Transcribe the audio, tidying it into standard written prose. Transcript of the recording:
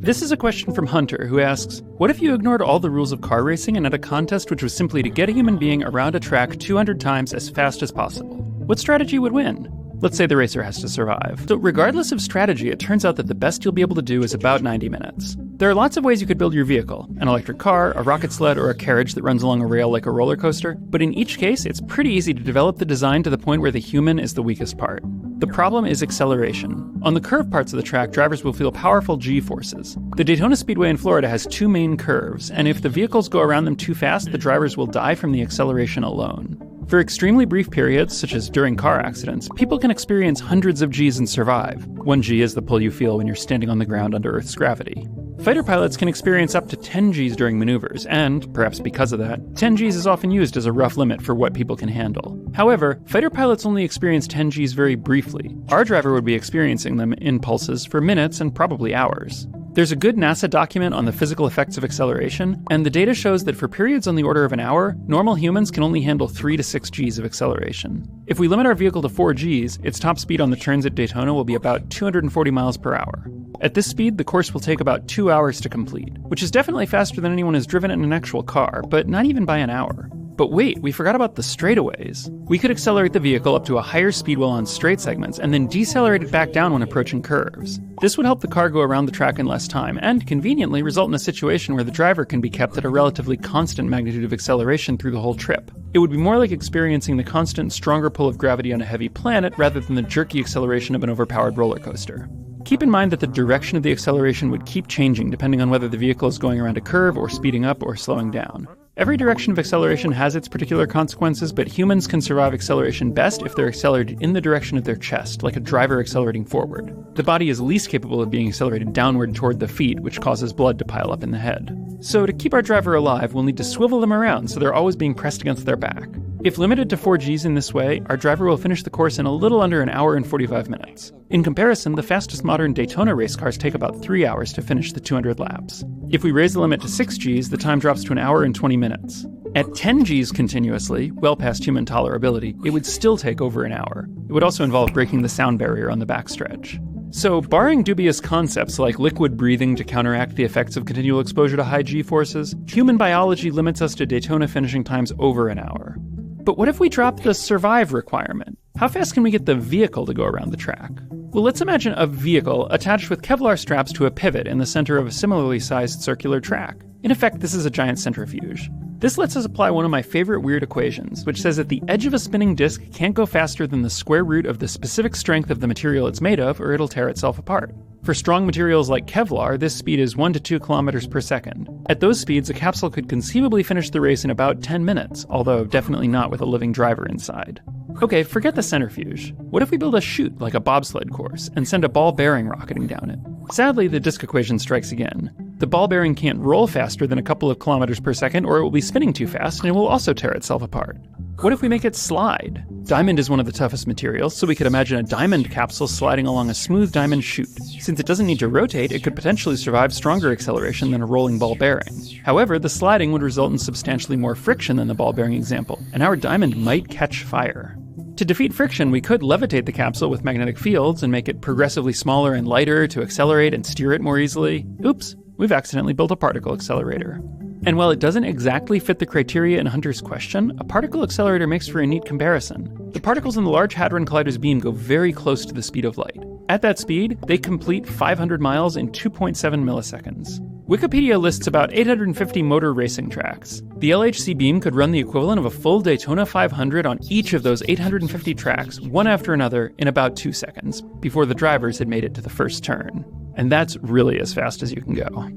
This is a question from Hunter, who asks, what if you ignored all the rules of car racing and had a contest which was simply to get a human being around a track 200 times as fast as possible? What strategy would win? Let's say the racer has to survive. So regardless of strategy, it turns out that the best you'll be able to do is about 90 minutes. There are lots of ways you could build your vehicle: an electric car, a rocket sled, or a carriage that runs along a rail like a roller coaster. But in each case, it's pretty easy to develop the design to the point where the human is the weakest part. The problem is acceleration. On the curved parts of the track, drivers will feel powerful G-forces. The Daytona Speedway in Florida has two main curves, and if the vehicles go around them too fast, the drivers will die from the acceleration alone. For extremely brief periods, such as during car accidents, people can experience hundreds of Gs and survive. 1 G is the pull you feel when you're standing on the ground under Earth's gravity. Fighter pilots can experience up to 10 Gs during maneuvers, and, perhaps because of that, 10 Gs is often used as a rough limit for what people can handle. However, fighter pilots only experience 10 Gs very briefly. Our driver would be experiencing them in pulses for minutes and probably hours. There's a good NASA document on the physical effects of acceleration, and the data shows that for periods on the order of an hour, normal humans can only handle 3 to 6 Gs of acceleration. If we limit our vehicle to 4 Gs, its top speed on the turns at Daytona will be about 240 miles per hour. At this speed, the course will take about 2 hours to complete, which is definitely faster than anyone has driven in an actual car, but not even by an hour. But wait, we forgot about the straightaways. We could accelerate the vehicle up to a higher speed while on straight segments, and then decelerate it back down when approaching curves. This would help the car go around the track in less time, and conveniently result in a situation where the driver can be kept at a relatively constant magnitude of acceleration through the whole trip. It would be more like experiencing the constant, stronger pull of gravity on a heavy planet rather than the jerky acceleration of an overpowered roller coaster. Keep in mind that the direction of the acceleration would keep changing depending on whether the vehicle is going around a curve or speeding up or slowing down. Every direction of acceleration has its particular consequences, but humans can survive acceleration best if they're accelerated in the direction of their chest, like a driver accelerating forward. The body is least capable of being accelerated downward toward the feet, which causes blood to pile up in the head. So to keep our driver alive, we'll need to swivel them around so they're always being pressed against their back. If limited to 4 Gs in this way, our driver will finish the course in a little under an hour and 45 minutes. In comparison, the fastest modern Daytona race cars take about 3 hours to finish the 200 laps. If we raise the limit to 6 Gs, the time drops to an hour and 20 minutes. At 10 Gs continuously, well past human tolerability, it would still take over an hour. It would also involve breaking the sound barrier on the backstretch. So, barring dubious concepts like liquid breathing to counteract the effects of continual exposure to high G-forces, human biology limits us to Daytona finishing times over an hour. But what if we drop the survive requirement? How fast can we get the vehicle to go around the track? Well, let's imagine a vehicle attached with Kevlar straps to a pivot in the center of a similarly sized circular track. In effect, this is a giant centrifuge. This lets us apply one of my favorite weird equations, which says that the edge of a spinning disk can't go faster than the square root of the specific strength of the material it's made of, or it'll tear itself apart. For strong materials like Kevlar, this speed is 1 to 2 kilometers per second. At those speeds, a capsule could conceivably finish the race in about 10 minutes, although definitely not with a living driver inside. Okay, forget the centrifuge. What if we build a chute like a bobsled course and send a ball bearing rocketing down it? Sadly, the disk equation strikes again. The ball bearing can't roll faster than a couple of kilometers per second, or it will be spinning too fast and it will also tear itself apart. What if we make it slide? Diamond is one of the toughest materials, so we could imagine a diamond capsule sliding along a smooth diamond chute. Since it doesn't need to rotate, it could potentially survive stronger acceleration than a rolling ball bearing. However, the sliding would result in substantially more friction than the ball bearing example, and our diamond might catch fire. To defeat friction, we could levitate the capsule with magnetic fields and make it progressively smaller and lighter to accelerate and steer it more easily. Oops, we've accidentally built a particle accelerator. And while it doesn't exactly fit the criteria in Hunter's question, a particle accelerator makes for a neat comparison. The particles in the Large Hadron Collider's beam go very close to the speed of light. At that speed, they complete 500 miles in 2.7 milliseconds. Wikipedia lists about 850 motor racing tracks. The LHC beam could run the equivalent of a full Daytona 500 on each of those 850 tracks, one after another, in about 2 seconds, before the drivers had made it to the first turn. And that's really as fast as you can go.